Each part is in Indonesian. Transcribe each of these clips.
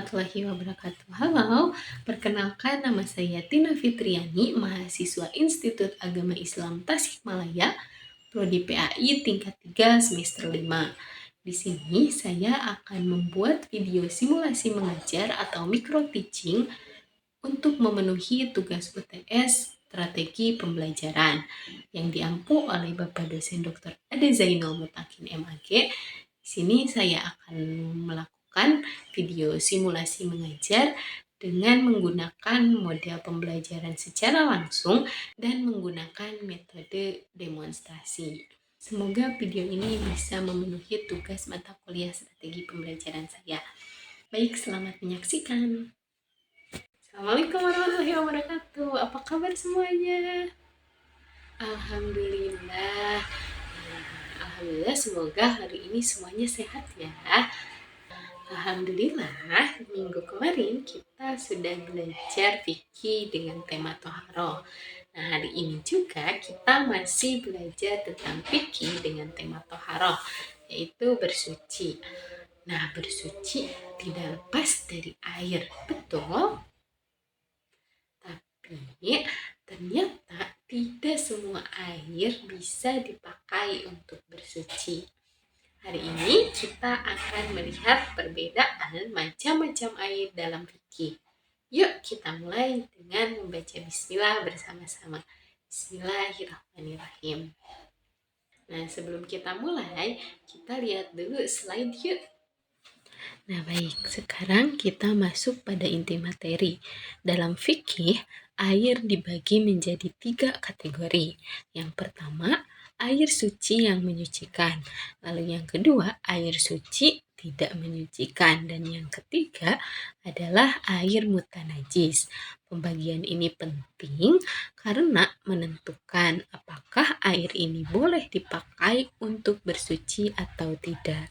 warahmatullahi wabarakatuh. Halo, perkenalkan nama saya Tina Fitriani, mahasiswa Institut Agama Islam Tasikmalaya, Prodi PAI tingkat 3 semester 5. Di sini saya akan membuat video simulasi mengajar atau micro teaching untuk memenuhi tugas UTS strategi pembelajaran yang diampu oleh Bapak dosen Dr. Ade Zainal Mutakin MAG. Di sini saya akan melakukan video simulasi mengajar dengan menggunakan model pembelajaran secara langsung dan menggunakan metode demonstrasi. Semoga video ini bisa memenuhi tugas mata kuliah strategi pembelajaran saya. Baik, selamat menyaksikan. Assalamualaikum warahmatullahi wabarakatuh. Apa kabar semuanya? Alhamdulillah. Alhamdulillah, semoga hari ini semuanya sehat ya. Alhamdulillah, minggu kemarin kita sudah belajar fikih dengan tema Toharoh. Nah, hari ini juga kita masih belajar tentang fikih dengan tema Toharoh, yaitu bersuci. Nah, bersuci tidak lepas dari air, betul? Tapi ternyata tidak semua air bisa dipakai untuk bersuci. Hari ini kita akan melihat perbedaan macam-macam air dalam fikih. Yuk kita mulai dengan membaca bismillah bersama-sama. Bismillahirrahmanirrahim. Nah, sebelum kita mulai, kita lihat dulu slide yuk. Nah baik, sekarang kita masuk pada inti materi. Dalam fikih, air dibagi menjadi 3 kategori. Yang pertama, air suci yang menyucikan. Lalu yang kedua, air suci tidak menyucikan. Dan yang ketiga adalah air mutanajis. Pembagian ini penting karena menentukan apakah air ini boleh dipakai untuk bersuci atau tidak.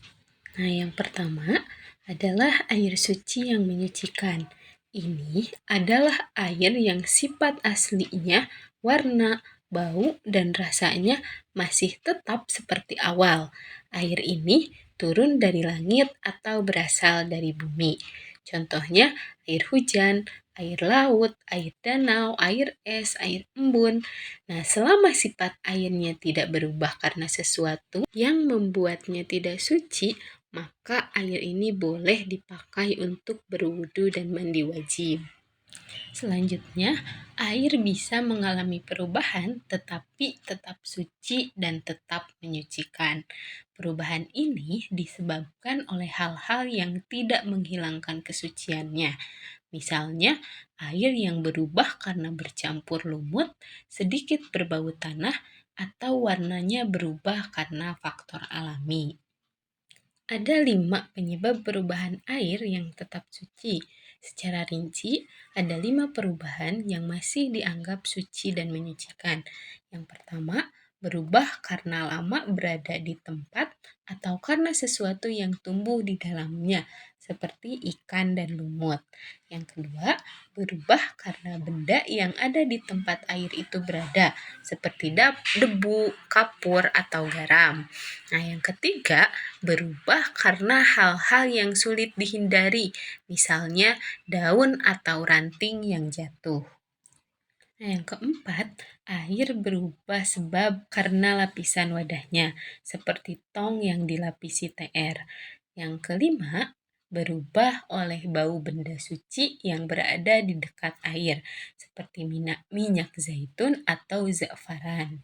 Nah, yang pertama adalah air suci yang menyucikan. Ini adalah air yang sifat aslinya, warna, bau, dan rasanya masih tetap seperti awal. Air ini turun dari langit atau berasal dari bumi. Contohnya air hujan, air laut, air danau, air es, air embun. Nah, selama sifat airnya tidak berubah karena sesuatu yang membuatnya tidak suci, maka air ini boleh dipakai untuk berwudu dan mandi wajib. Selanjutnya, air bisa mengalami perubahan tetapi tetap suci dan tetap menyucikan. Perubahan ini disebabkan oleh hal-hal yang tidak menghilangkan kesuciannya. Misalnya, air yang berubah karena bercampur lumut, sedikit berbau tanah, atau warnanya berubah karena faktor alami. Ada 5 penyebab perubahan air yang tetap suci. Secara rinci, ada 5 perubahan yang masih dianggap suci dan menyucikan. Yang pertama, berubah karena lama berada di tempat atau karena sesuatu yang tumbuh di dalamnya, seperti ikan dan lumut. Yang kedua, berubah karena benda yang ada di tempat air itu berada, seperti debu, kapur, atau garam. Nah, yang ketiga, berubah karena hal-hal yang sulit dihindari, misalnya daun atau ranting yang jatuh. Nah, yang keempat, air berubah sebab karena lapisan wadahnya, seperti tong yang dilapisi TR. Yang kelima, berubah oleh bau benda suci yang berada di dekat air, seperti minyak zaitun atau za'faran.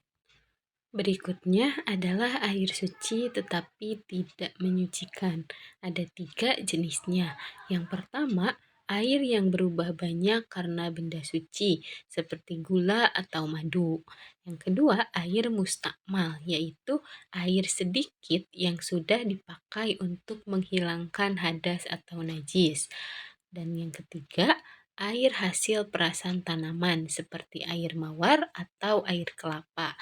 Berikutnya adalah air suci tetapi tidak menyucikan. Ada 3 jenisnya. Yang pertama, air yang berubah banyak karena benda suci, seperti gula atau madu. Yang kedua, air mustakmal, yaitu air sedikit yang sudah dipakai untuk menghilangkan hadas atau najis. Dan yang ketiga, air hasil perasan tanaman, seperti air mawar atau air kelapa.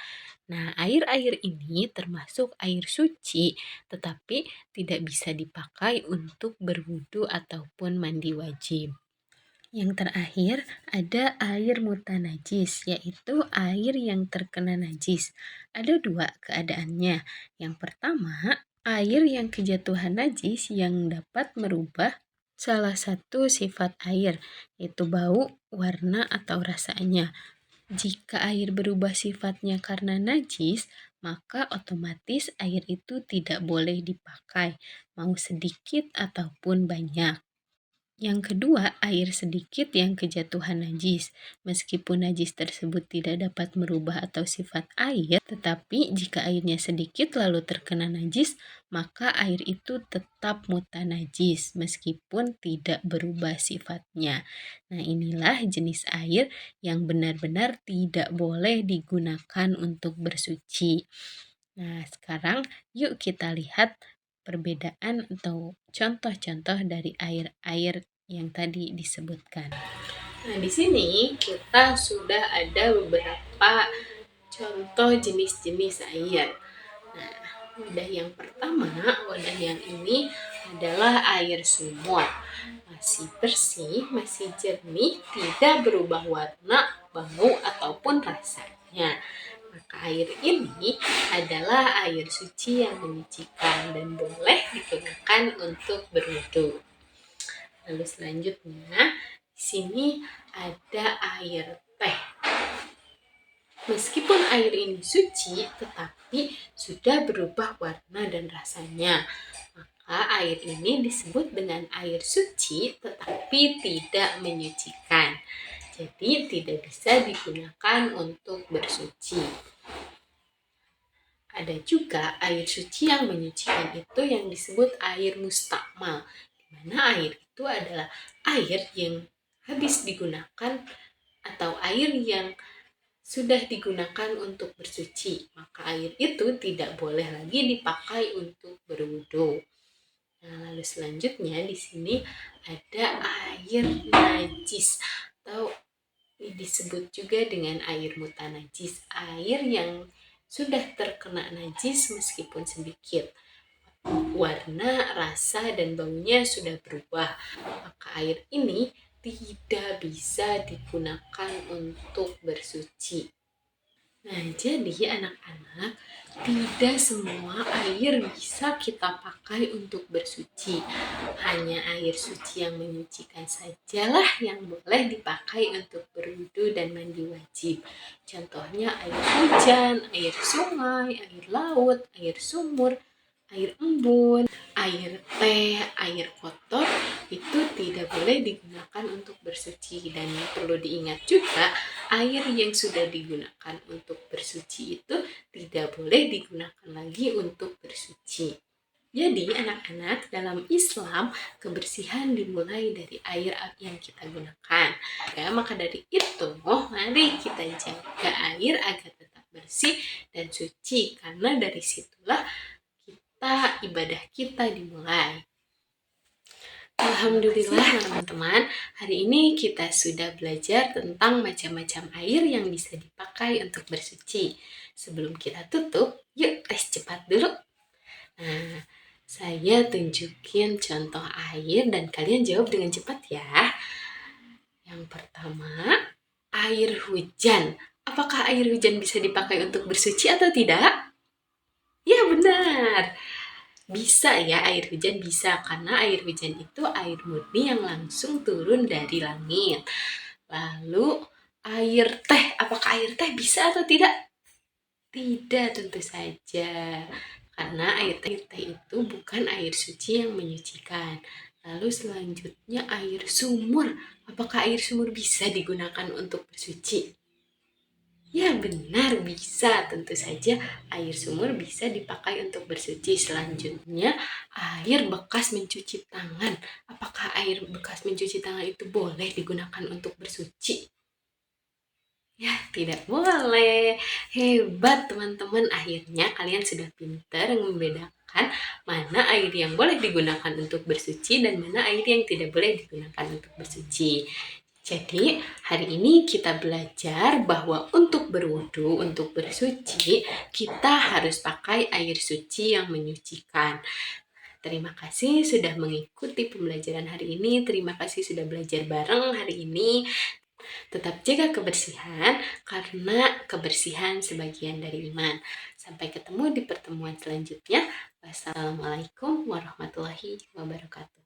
Nah, air-air ini termasuk air suci, tetapi tidak bisa dipakai untuk berwudu ataupun mandi wajib. Yang terakhir, ada air mutanajis, yaitu air yang terkena najis. Ada 2 keadaannya. Yang pertama, air yang kejatuhan najis yang dapat merubah salah satu sifat air, yaitu bau, warna, atau rasanya. Jika air berubah sifatnya karena najis, maka otomatis air itu tidak boleh dipakai, mau sedikit ataupun banyak. Yang kedua, air sedikit yang kejatuhan najis. Meskipun najis tersebut tidak dapat merubah atau sifat air, tetapi jika airnya sedikit lalu terkena najis, maka air itu tetap mutanajis meskipun tidak berubah sifatnya. Nah, inilah jenis air yang benar-benar tidak boleh digunakan untuk bersuci. Nah, sekarang yuk kita lihat perbedaan atau contoh-contoh dari air-air yang tadi disebutkan. Nah, di sini kita sudah ada beberapa contoh jenis-jenis air. Nah, wadah yang pertama, wadah yang ini adalah air sumur. Masih bersih, masih jernih, tidak berubah warna, bau, ataupun rasanya. Maka air ini adalah air suci yang menyucikan dan boleh digunakan untuk berwudu. Lalu selanjutnya, di sini ada air teh. Meskipun air ini suci, tetapi sudah berubah warna dan rasanya. Maka air ini disebut dengan air suci, tetapi tidak menyucikan. Jadi tidak bisa digunakan untuk bersuci. Ada juga air suci yang menyucikan itu yang disebut air mustakmal, di mana air itu adalah air yang habis digunakan atau air yang sudah digunakan untuk bersuci, maka air itu tidak boleh lagi dipakai untuk berwudu. Nah, lalu selanjutnya di sini ada air najis atau disebut juga dengan air mutanajis, air yang sudah terkena najis meskipun sedikit. Warna, rasa, dan baunya sudah berubah. Maka air ini tidak bisa digunakan untuk bersuci. Nah, jadi anak-anak, tidak semua air bisa kita pakai untuk bersuci. Hanya air suci yang menyucikan sajalah yang boleh dipakai untuk berwudu dan mandi wajib. Contohnya air hujan, air sungai, air laut, air sumur, air embun, air teh, air kotor itu tidak boleh digunakan untuk bersuci. Dan perlu diingat juga, air yang sudah digunakan untuk bersuci itu tidak boleh digunakan lagi untuk bersuci. Jadi anak-anak, dalam Islam kebersihan dimulai dari air yang kita gunakan. Ya, maka dari itu mari kita jaga air agar tetap bersih dan suci, karena dari situlah ibadah kita dimulai. Alhamdulillah teman-teman, hari ini kita sudah belajar tentang macam-macam air yang bisa dipakai untuk bersuci. Sebelum kita tutup, yuk tes cepat dulu. Nah, saya tunjukin contoh air dan kalian jawab dengan cepat ya. Yang pertama, air hujan. Apakah air hujan bisa dipakai untuk bersuci atau tidak? Ya, benar. Bisa ya, air hujan bisa, karena air hujan itu air murni yang langsung turun dari langit. Lalu air teh, apakah air teh bisa atau tidak? Tidak, tentu saja, karena air teh itu bukan air suci yang menyucikan. Lalu selanjutnya air sumur, apakah air sumur bisa digunakan untuk bersuci? Ya, benar, bisa. Tentu saja air sumur bisa dipakai untuk bersuci. Selanjutnya, air bekas mencuci tangan. Apakah air bekas mencuci tangan itu boleh digunakan untuk bersuci? Ya, tidak boleh. Hebat teman-teman, akhirnya kalian sudah pintar membedakan mana air yang boleh digunakan untuk bersuci dan mana air yang tidak boleh digunakan untuk bersuci. Jadi, hari ini kita belajar bahwa untuk berwudu, untuk bersuci, kita harus pakai air suci yang menyucikan. Terima kasih sudah mengikuti pembelajaran hari ini. Terima kasih sudah belajar bareng hari ini. Tetap jaga kebersihan, karena kebersihan sebagian dari iman. Sampai ketemu di pertemuan selanjutnya. Wassalamualaikum warahmatullahi wabarakatuh.